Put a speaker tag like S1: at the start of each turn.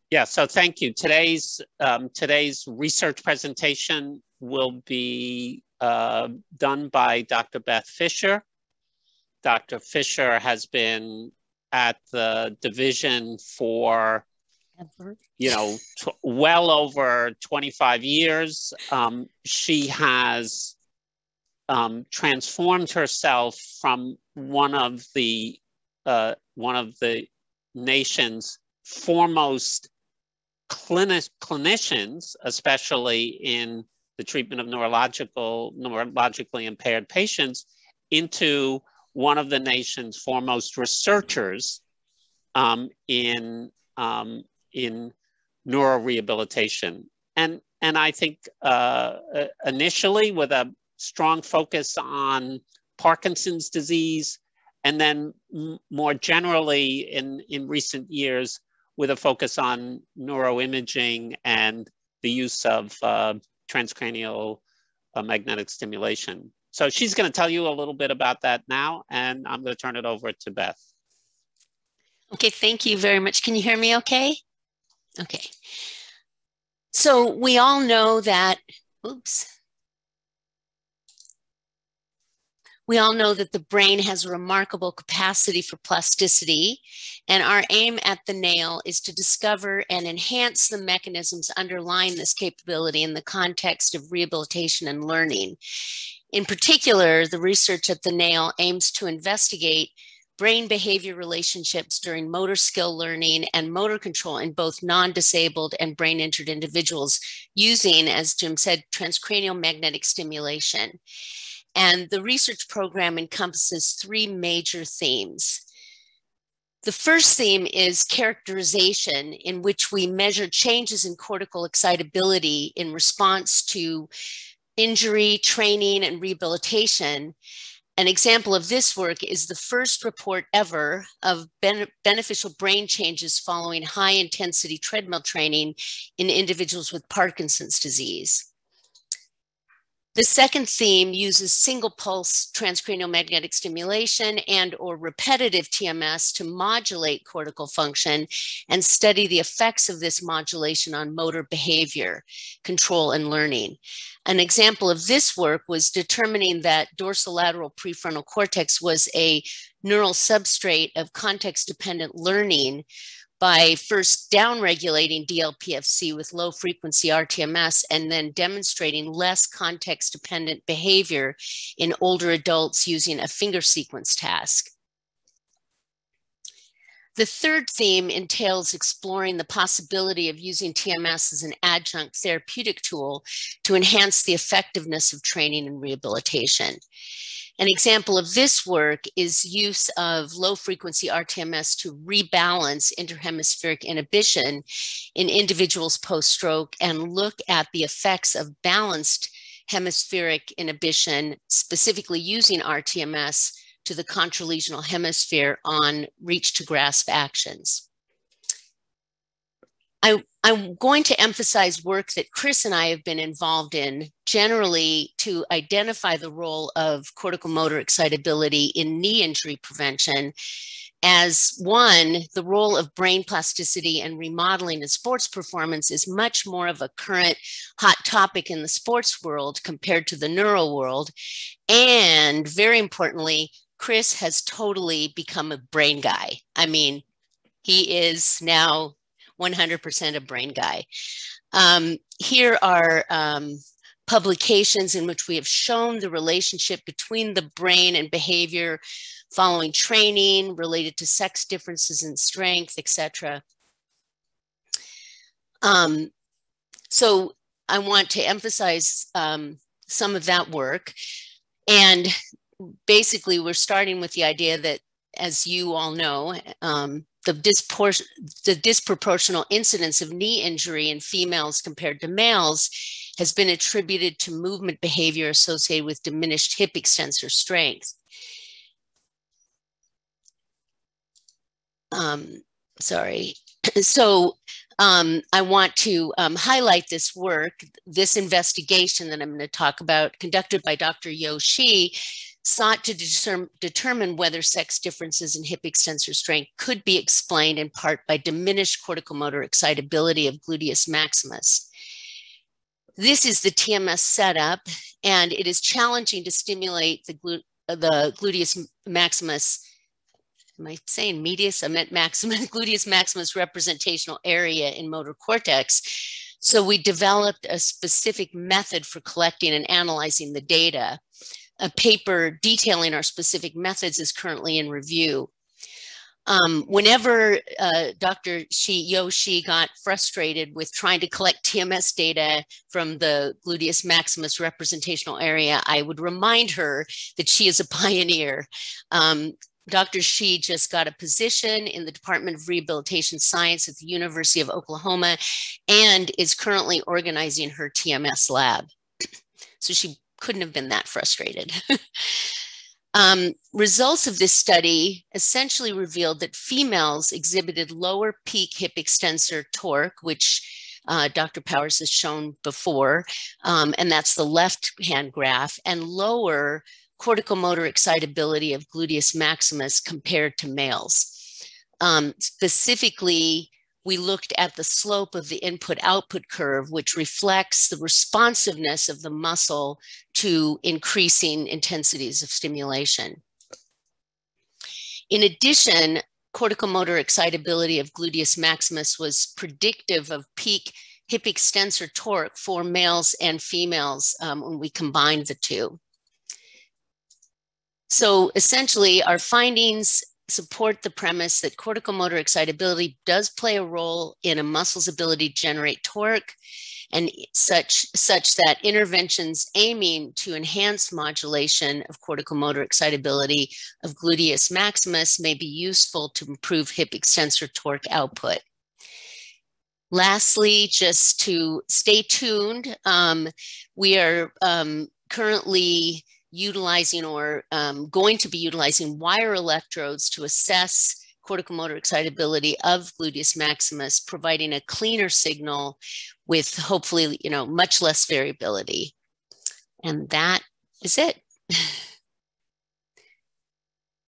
S1: Yeah, so thank you. Today's research presentation will be done by Dr. Beth Fisher. Dr. Fisher has been at the division for, well over 25 years. She has transformed herself from one of the nation's foremost clinicians, especially in the treatment of neurologically impaired patients, into one of the nation's foremost researchers in neurorehabilitation. And I think initially with a strong focus on Parkinson's disease, and then more generally in recent years with a focus on neuroimaging and the use of transcranial magnetic stimulation. So she's going to tell you a little bit about that now, and I'm going to turn it over to Beth.
S2: Okay, thank you very much. Can you hear me okay? Okay. So we all know that, we all know that the brain has a remarkable capacity for plasticity, and our aim at the Nail is to discover and enhance the mechanisms underlying this capability in the context of rehabilitation and learning. In particular, the research at the Nail aims to investigate brain behavior relationships during motor skill learning and motor control in both non-disabled and brain-injured individuals using, as Jim said, transcranial magnetic stimulation. And the research program encompasses three major themes. The first theme is characterization, in which we measure changes in cortical excitability in response to injury, training, and rehabilitation. An example of this work is the first report ever of beneficial brain changes following high-intensity treadmill training in individuals with Parkinson's disease. The second theme uses single pulse transcranial magnetic stimulation and or repetitive TMS to modulate cortical function and study the effects of this modulation on motor behavior, control, and learning. An example of this work was determining that dorsolateral prefrontal cortex was a neural substrate of context-dependent learning by first downregulating DLPFC with low frequency RTMS and then demonstrating less context dependent behavior in older adults using a finger sequence task. The third theme entails exploring the possibility of using TMS as an adjunct therapeutic tool to enhance the effectiveness of training and rehabilitation. An example of this work is use of low-frequency RTMS to rebalance interhemispheric inhibition in individuals post-stroke and look at the effects of balanced hemispheric inhibition, specifically using RTMS to the contralesional hemisphere on reach-to-grasp actions. I'm going to emphasize work that Chris and I have been involved in generally to identify the role of cortical motor excitability in knee injury prevention as one, the role of brain plasticity and remodeling in sports performance is much more of a current hot topic in the sports world compared to the neuro world. And very importantly, Chris has totally become a brain guy. I mean, he is now 100% a brain guy. Here are publications in which we have shown the relationship between the brain and behavior following training related to sex differences in strength, etc. So I want to emphasize some of that work. And basically, we're starting with the idea that, as you all know, the disproportional incidence of knee injury in females compared to males has been attributed to movement behavior associated with diminished hip extensor strength. Sorry. So I want to highlight this work, this investigation that I'm going to talk about, conducted by Dr. Yo Shi, sought to determine whether sex differences in hip extensor strength could be explained in part by diminished corticomotor excitability of gluteus maximus. This is the TMS setup, and it is challenging to stimulate the gluteus maximus. Am I saying medius? I meant maximus, gluteus maximus representational area in motor cortex. So we developed a specific method for collecting and analyzing the data. A paper detailing our specific methods is currently in review. Whenever Dr. Yo Shi got frustrated with trying to collect TMS data from the gluteus maximus representational area, I would remind her that she is a pioneer. Dr. Shi just got a position in the Department of Rehabilitation Science at the University of Oklahoma and is currently organizing her TMS lab. So she couldn't have been that frustrated. Results of this study essentially revealed that females exhibited lower peak hip extensor torque, which Dr. Powers has shown before, and that's the left-hand graph, and lower corticomotor excitability of gluteus maximus compared to males. Specifically, we looked at the slope of the input-output curve, which reflects the responsiveness of the muscle to increasing intensities of stimulation. In addition, corticomotor excitability of gluteus maximus was predictive of peak hip extensor torque for males and females when we combined the two. So essentially, our findings support the premise that corticomotor excitability does play a role in a muscle's ability to generate torque, and such that interventions aiming to enhance modulation of corticomotor excitability of gluteus maximus may be useful to improve hip extensor torque output. Lastly, just to stay tuned, we are currently utilizing or going to be utilizing wire electrodes to assess corticomotor excitability of gluteus maximus, providing a cleaner signal with hopefully, much less variability. And that is it.